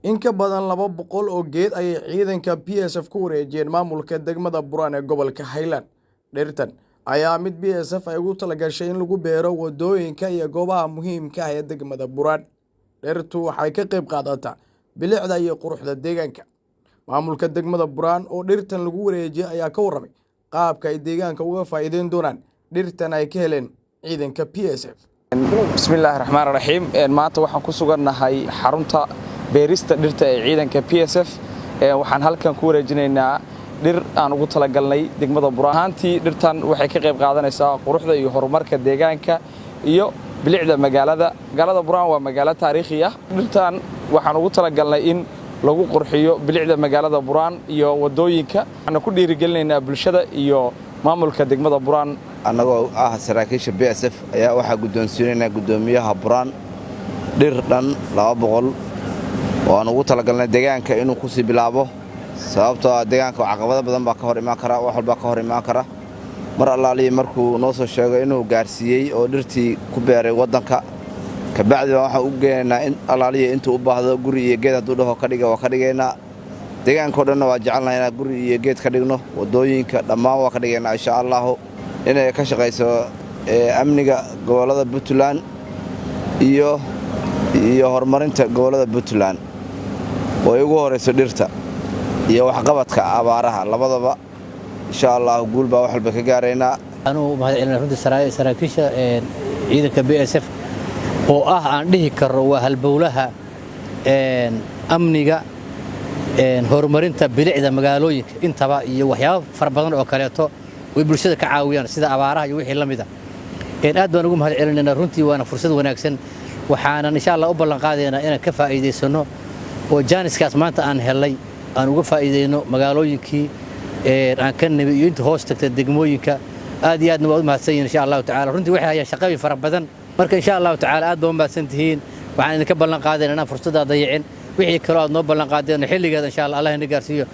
In ka badan 200 oo geed ayay ciidanka PSF ku wareejiyeen maamulka degmada Buraan ee gobolka Highland. Dhirtan ayaa mid PSF ay ugu talagashay in lagu beero wadooyinka iyo goobaha muhiimka ah ee degmada Buraan. Dhirtu waxay ka qayb qaadataa bilicda iyo quruxda deegaanka. Maamulka degmada Buraan oo dhirtan lagu wareejiyay ayaa ka warramay qaabka ay deegaanka uga faa'iideyn doonaan dhirtan ay ka heleen ciidanka PSF. Bismillahir Rahmaanir Rahiim. Maanta waxaan ku sugannahay xarunta beerista dhirta ee ciidanka PSF. Waxaan halkan ku wareejinaynaa dhir aan ugu talagalnay degmada Buraan. Ahaantii dhirtan waxay ka qayb qaadanaysaa quruxda iyo horumarka deegaanka iyo bilicda magaalada. Magaalada Buraan waa magaalo taariikhi ah. Dhirtan waxaan ugu talagalnay in lagu qurxiyo bilicda magaalada Buraan iyo wadooyinka. Waxaan ku dhiirigelinaynaa bulshada iyo maamulka degmada Buraan. Anagoo saraakiisha PSF ayaa waxa guddoonsiinayna gudoomiyaha Buraan dhir dhan 200 oo aan ugu talagalnay deegaanka inuu ku sii bilaabo sababtoo ah deegaanka caqabado badan baa ka hor imaan kara wax walba ka hor imaan kara mar allaaliye markuu noo soo sheegay inuu gaarsiiyay oo dhirtii ku beeray wadanka ka bacdi waxa uu geenaa in allaaliye intuu u baahdo guri iyo geed haduu dhaho ka dhiga waa ka dhigeena deegaanka oo dhan waa jecelnahay inaan guri iyo geed ka dhigno wadooyinka dhammaan waa ka dhigeena insha Allah inay ka shaqeyso amniga gobolada Puntland iyo horumarinta gobolada Puntland oo ugu horeyso dhirta iyo wax qabadka abaaraha labadaba insha Allah guul baa wax walba ka gaarayna anuu mahadcelinahay runtii saraakiisha ciidanka PSF oo aan dhihi karo waa halbowlaha amniga horumarinta bilicda magaalooyinka intaba iyo waxyaabo far badan oo kaleeto way bulshada ka caawiyaan sida abaaraha iyo wixii la mid ah aad baan ugu mahadcelinaynaa runtii waana fursad wanaagsan waxaan insha Allah u ballan qaadaynaa inaan ka faa'iideysano oo jaaniskaas maanta aan helay aan uga faa'iideyno magaalooyinkii aan ka nabi iyo inta hoos tagta degmooyinka aad iyo aadna waa u mahadsanyihiin insha Allah taala runtii waxay hayaan shaqooyin fara badan marka insha Allah taala aad baan u mahadsantihiin waxaan idinka ballan qaadaynaa inaan fursada dayicin wixii kale aad noo ballan qaadeen xilligeeda insha Allah ina gaarsiiyo